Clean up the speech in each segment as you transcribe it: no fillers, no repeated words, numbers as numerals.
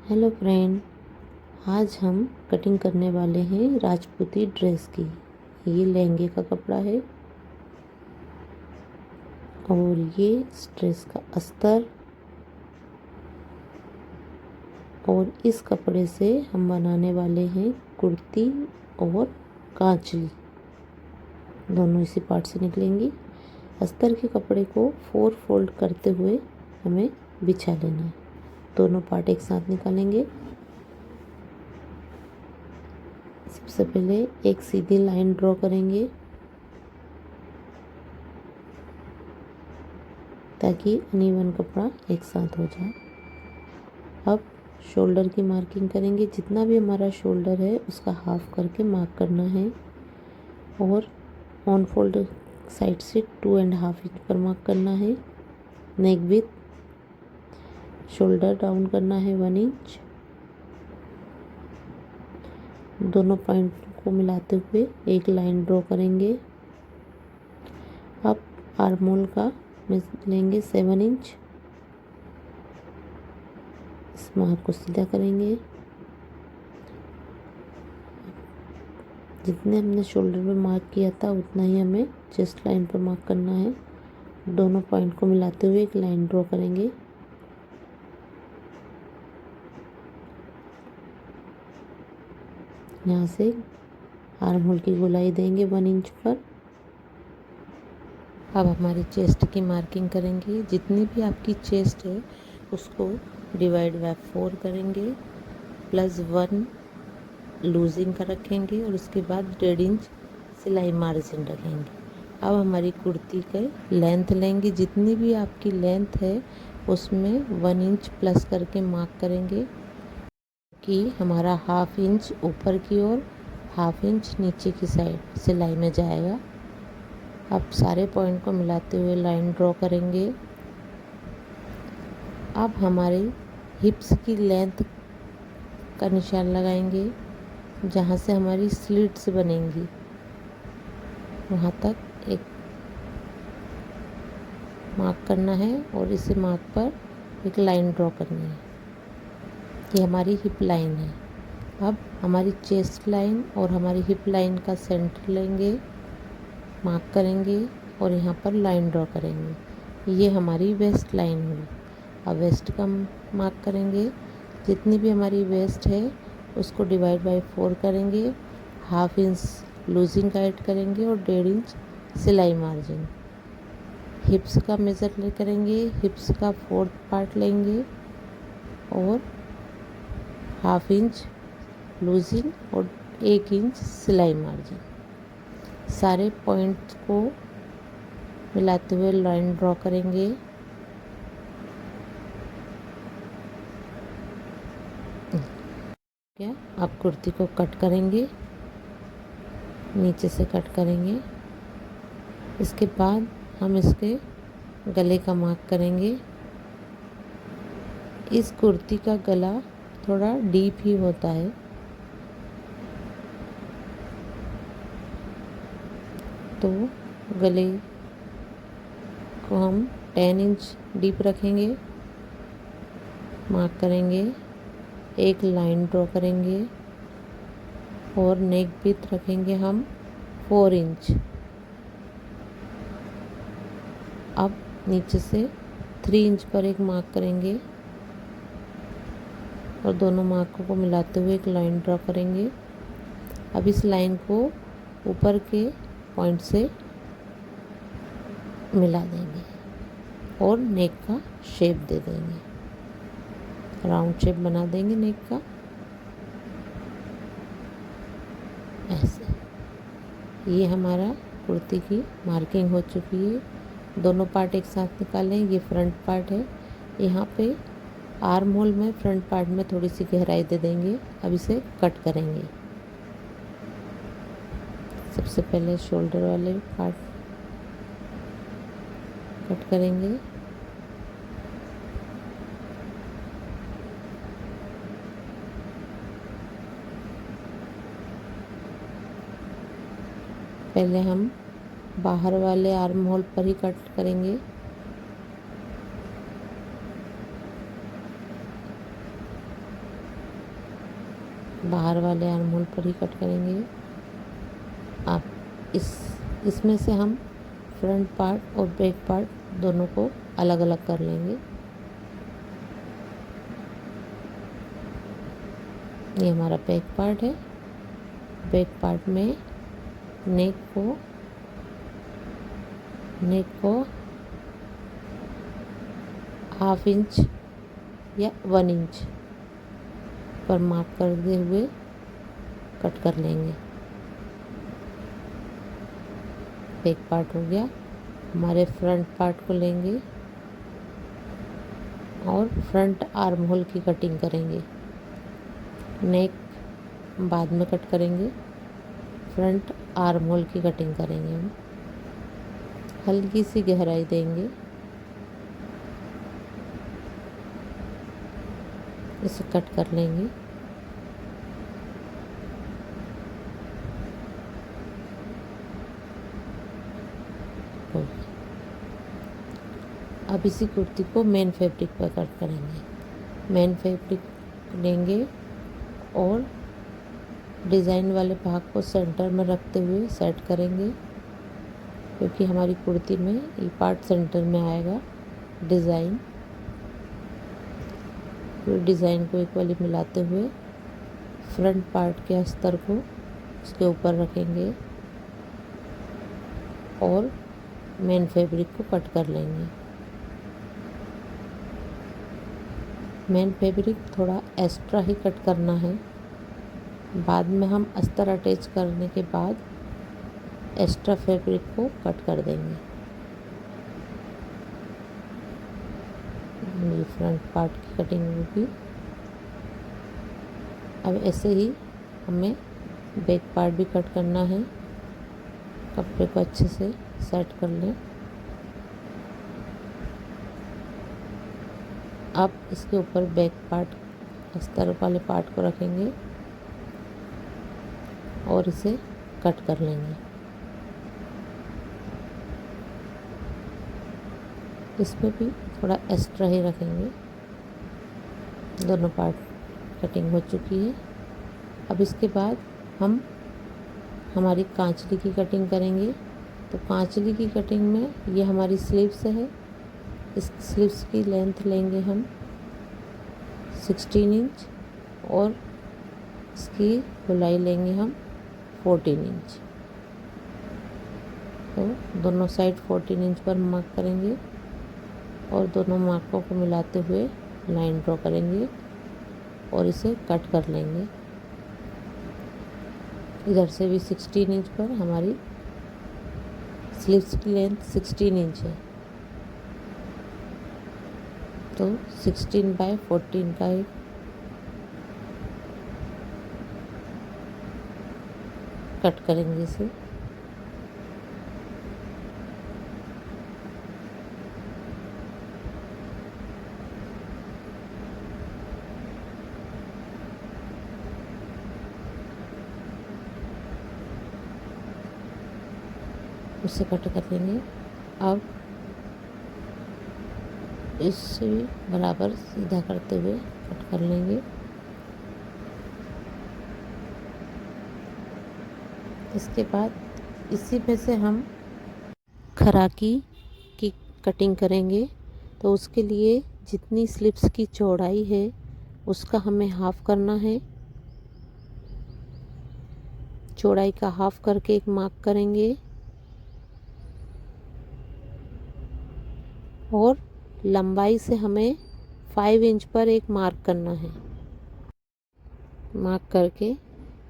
Hello friend, आज हम cutting करने वाले हैं राजपूती ड्रेस की। ये लहंगे का कपड़ा है और ये इस ड्रेस का अस्तर। और इस कपड़े से हम बनाने वाले हैं कुर्ती और कांचली, दोनों इसी पार्ट से निकलेंगी। अस्तर के कपड़े को 4 फोल्ड करते हुए हमें बिछा लेना है। दोनों पार्ट एक साथ निकालेंगे। सबसे पहले एक सीधी लाइन ड्रॉ करेंगे ताकि अनइवन कपड़ा एक साथ हो जाए। अब शोल्डर की मार्किंग करेंगे। जितना भी हमारा शोल्डर है उसका हाफ करके मार्क करना है और ऑन फोल्ड साइड से 2.5 इंच पर मार्क करना है। नेक विथ शोल्डर डाउन करना है 1 इंच। दोनों पॉइंट को मिलाते हुए एक लाइन ड्रॉ करेंगे। अब आर्म होल का लेंगे 7 इंच। इस मार्क को सीधा करेंगे। जितने हमने शोल्डर पे मार्क किया था उतना ही हमें चेस्ट लाइन पर मार्क करना है। दोनों पॉइंट को मिलाते हुए एक लाइन ड्रॉ करेंगे। यहाँ से आर्म होल की गोलाई देंगे 1 इंच पर। अब हमारी चेस्ट की मार्किंग करेंगे। जितनी भी आपकी चेस्ट है उसको डिवाइड बाय 4 करेंगे, +1 लूजिंग का रखेंगे और उसके बाद 1.5 इंच सिलाई मार्जिन रखेंगे। अब हमारी कुर्ती के लेंथ लेंगे। जितनी भी आपकी लेंथ है उसमें 1 इंच प्लस करके मार्क करेंगे कि हमारा हाफ इंच ऊपर की ओर, हाफ इंच नीचे की साइड सिलाई में जाएगा। अब सारे पॉइंट को मिलाते हुए लाइन ड्रॉ करेंगे। अब हमारे हिप्स की लेंथ का निशान लगाएंगे। जहाँ से हमारी स्लिट्स बनेंगी वहाँ तक एक मार्क करना है और इसी मार्क पर एक लाइन ड्रॉ करनी है। ये हमारी हिप लाइन है। अब हमारी चेस्ट लाइन और हमारी हिप लाइन का सेंटर लेंगे, मार्क करेंगे और यहाँ पर लाइन ड्रॉ करेंगे। ये हमारी वेस्ट लाइन हुई। अब वेस्ट का मार्क करेंगे। जितनी भी हमारी वेस्ट है उसको डिवाइड बाय 4 करेंगे, हाफ इंच लूजिंग का ऐड करेंगे और 1.5 इंच सिलाई मार्जिन। हिप्स का मेज़र करेंगे। हिप्स का 4th पार्ट लेंगे और हाफ इंच लूजिंग और 1 इंच सिलाई मार्जिन। सारे पॉइंट्स को मिलाते हुए लाइन ड्रॉ करेंगे। क्या आप कुर्ती को कट करेंगे, नीचे से कट करेंगे। इसके बाद हम इसके गले का मार्क करेंगे। इस कुर्ती का गला थोड़ा डीप ही होता है, तो गले को हम 10 इंच डीप रखेंगे, मार्क करेंगे, एक लाइन ड्रॉ करेंगे और नेक विड्थ रखेंगे हम 4 इंच। अब नीचे से 3 इंच पर एक मार्क करेंगे और दोनों मार्कों को मिलाते हुए एक लाइन ड्रॉ करेंगे। अब इस लाइन को ऊपर के पॉइंट से मिला देंगे और नेक का शेप दे देंगे, राउंड शेप बना देंगे नेक का, ऐसे। ये हमारा कुर्ती की मार्किंग हो चुकी है। दोनों पार्ट एक साथ निकालें। ये फ्रंट पार्ट है। यहाँ पे आर्म होल में फ्रंट पार्ट में थोड़ी सी गहराई दे देंगे। अब इसे कट करेंगे। सबसे पहले शोल्डर वाले पार्ट कट करेंगे। पहले हम बाहर वाले आर्म होल पर ही कट करेंगे। बाहर वाले आर्म होल पर ही कट करेंगे। आप इसमें से हम फ्रंट पार्ट और बैक पार्ट दोनों को अलग अलग कर लेंगे। ये हमारा बैक पार्ट है। बैक पार्ट में नेक को 1/2 इंच या 1 इंच पर मार्क करते हुए कट कर लेंगे। बैक पार्ट हो गया। हमारे फ्रंट पार्ट को लेंगे और फ्रंट आर्म होल की कटिंग करेंगे। नेक बाद में कट करेंगे, फ्रंट आर्म होल की कटिंग करेंगे। हम हल्की सी गहराई देंगे, इसे कट कर लेंगे। अब इसी कुर्ती को मेन फैब्रिक पर कट करेंगे। मेन फैब्रिक लेंगे और डिज़ाइन वाले भाग को सेंटर में रखते हुए सेट करेंगे, क्योंकि हमारी कुर्ती में ये पार्ट सेंटर में आएगा। डिज़ाइन को इक्वली मिलाते हुए फ्रंट पार्ट के अस्तर को उसके ऊपर रखेंगे और मेन फैब्रिक को कट कर लेंगे। मेन फैब्रिक थोड़ा एक्स्ट्रा ही कट करना है। बाद में हम अस्तर अटैच करने के बाद एक्स्ट्रा फैब्रिक को कट कर देंगे। ये फ्रंट पार्ट की कटिंग होगी। अब ऐसे ही हमें बैक पार्ट भी कट करना है। कपड़े को अच्छे से सेट कर लें। अब इसके ऊपर बैक पार्ट अस्तर वाले पार्ट को रखेंगे और इसे कट कर लेंगे। इसमें भी थोड़ा एक्स्ट्रा ही रखेंगे। दोनों पार्ट कटिंग हो चुकी है। अब इसके बाद हम हमारी कांचली की कटिंग करेंगे। तो कांचली की कटिंग में ये हमारी स्लीव्स है। इस स्लीव्स की लेंथ लेंगे हम 16 इंच और इसकी गोलाई लेंगे हम 14 इंच। तो दोनों साइड 14 इंच पर मार्क करेंगे और दोनों मार्कों को मिलाते हुए लाइन ड्रॉ करेंगे और इसे कट कर लेंगे। इधर से भी 16 इंच पर हमारी स्लीव्स की लेंथ 16 इंच है, तो 16/14 का एक कट करेंगे इसे। उसे कट कर लेंगे। अब इससे भी बराबर सीधा करते हुए कट कर लेंगे। इसके बाद इसी में से हम खराकी की कटिंग करेंगे। तो उसके लिए जितनी स्लिप्स की चौड़ाई है उसका हमें हाफ करना है। चौड़ाई का हाफ करके एक मार्क करेंगे और लंबाई से हमें 5 इंच पर एक मार्क करना है। मार्क करके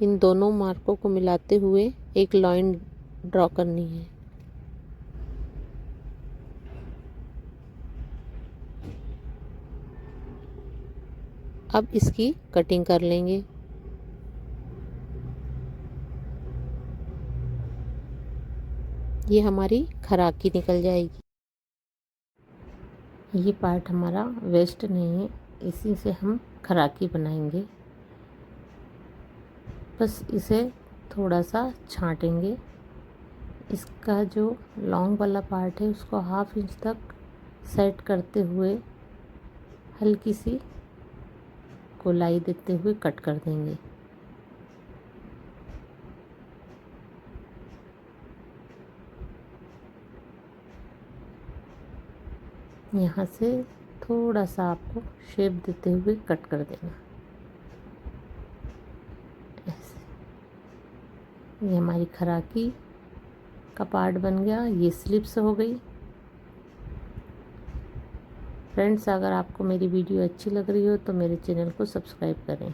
इन दोनों मार्कों को मिलाते हुए एक लाइन ड्रॉ करनी है। अब इसकी कटिंग कर लेंगे। ये हमारी खराकी निकल जाएगी। ये पार्ट हमारा वेस्ट नहीं है, इसी से हम खराकी बनाएंगे। बस इसे थोड़ा सा छांटेंगे। इसका जो लॉन्ग वाला पार्ट है उसको 1/2 इंच तक सेट करते हुए हल्की सी गोलाई देते हुए कट कर देंगे। यहाँ से थोड़ा सा आपको शेप देते हुए कट कर देना। ऐसे ये हमारी खराकी का पार्ट बन गया। ये स्लिप्स हो गई। फ्रेंड्स, अगर आपको मेरी वीडियो अच्छी लग रही हो तो मेरे चैनल को सब्सक्राइब करें।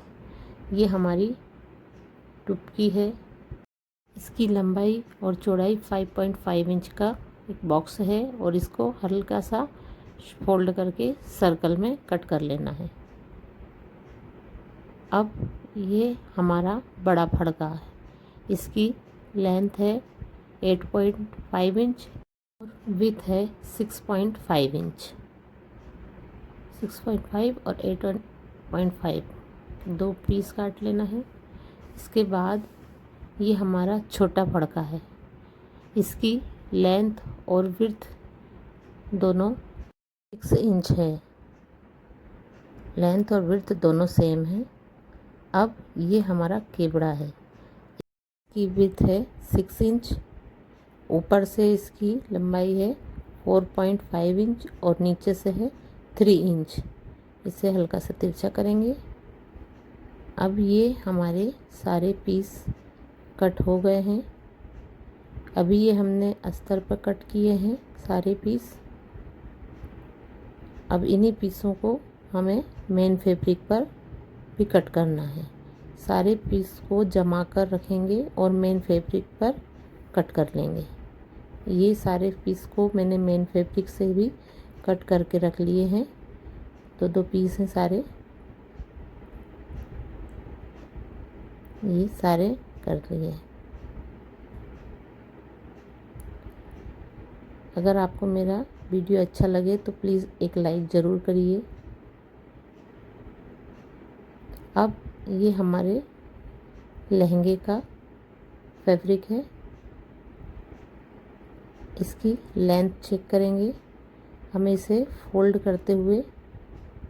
ये हमारी टुपकी है। इसकी लंबाई और चौड़ाई 5.5 इंच का एक बॉक्स है और इसको हल्का सा फोल्ड करके सर्कल में कट कर लेना है। अब ये हमारा बड़ा फड़का है। इसकी लेंथ है 8.5 इंच और विड्थ है 6.5 इंच। 6.5 और 8.5 दो पीस काट लेना है। इसके बाद ये हमारा छोटा फड़का है। इसकी लेंथ और विड्थ दोनों 6 इंच है। लेंथ और विड्थ दोनों सेम है। अब ये हमारा केवड़ा है। इसकी विड्थ है 6 इंच। ऊपर से इसकी लंबाई है 4.5 इंच और नीचे से है 3 इंच। इसे हल्का सा तिरछा करेंगे। अब ये हमारे सारे पीस कट हो गए हैं। अभी ये हमने अस्तर पर कट किए हैं सारे पीस। अब इन्हीं पीसों को हमें मेन फैब्रिक पर भी कट करना है। सारे पीस को जमा कर रखेंगे और मेन फैब्रिक पर कट कर लेंगे। ये सारे पीस को मैंने मेन फैब्रिक से भी कट करके रख लिए हैं। तो दो पीस हैं सारे, ये सारे कर लिए। अगर आपको मेरा वीडियो अच्छा लगे तो प्लीज़ एक लाइक ज़रूर करिए। अब ये हमारे लहंगे का फैब्रिक है। इसकी लेंथ चेक करेंगे। हमें इसे फोल्ड करते हुए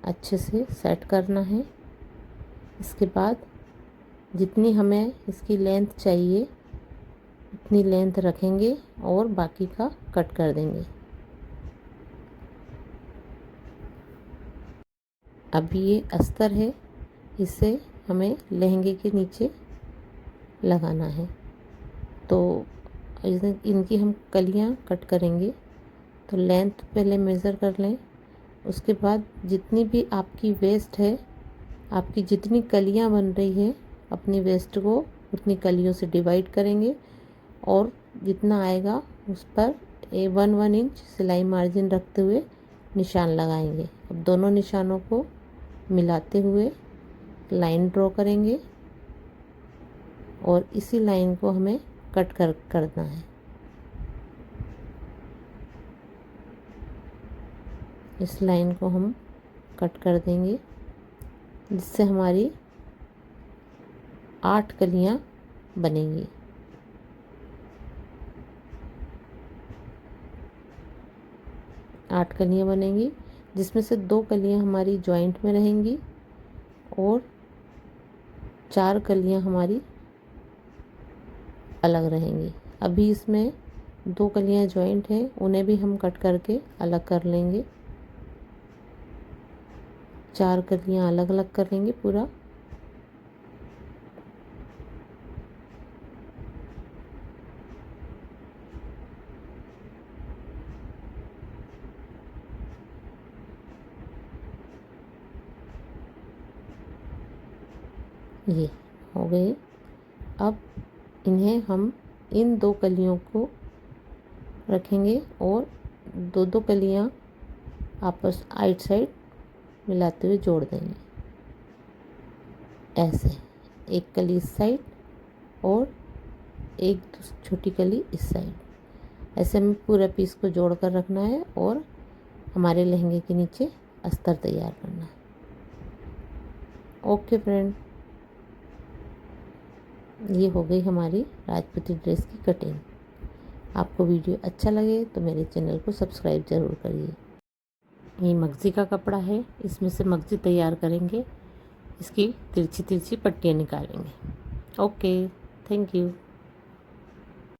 अच्छे से सेट करना है। इसके बाद जितनी हमें इसकी लेंथ चाहिए उतनी लेंथ रखेंगे और बाकी का कट कर देंगे। अब ये अस्तर है, इसे हमें लहंगे के नीचे लगाना है। तो इनकी हम कलियां कट करेंगे। तो लेंथ पहले मेज़र कर लें। उसके बाद जितनी भी आपकी वेस्ट है, आपकी जितनी कलियां बन रही है, अपनी वेस्ट को उतनी कलियों से डिवाइड करेंगे और जितना आएगा उस पर 1 इंच सिलाई मार्जिन रखते हुए निशान लगाएंगे। अब दोनों निशानों को मिलाते हुए लाइन ड्रॉ करेंगे और इसी लाइन को हमें कट करना है। इस लाइन को हम कट कर देंगे जिससे हमारी 8 कलियां बनेंगी। आठ कलियां बनेंगी जिसमें से 2 कलियां हमारी जॉइंट में रहेंगी और 4 कलियां हमारी अलग रहेंगी। अभी इसमें 2 कलियां जॉइंट हैं, उन्हें भी हम कट करके अलग कर लेंगे। 4 कलियां अलग अलग कर लेंगे पूरा। ये हो गए। अब इन्हें हम इन 2 कलियों को रखेंगे और 2 कलियां आपस आइट साइड मिलाते हुए जोड़ देंगे। ऐसे एक कली इस साइड और एक छोटी कली इस साइड। ऐसे हमें पूरा पीस को जोड़ कर रखना है और हमारे लहंगे के नीचे अस्तर तैयार करना है। ओके फ्रेंड, ये हो गई हमारी राजपूती ड्रेस की कटिंग। आपको वीडियो अच्छा लगे तो मेरे चैनल को सब्सक्राइब ज़रूर करिए। ये मगजी का कपड़ा है, इसमें से मगजी तैयार करेंगे। इसकी तिरछी तिरछी पट्टियाँ निकालेंगे। Okay, thank you.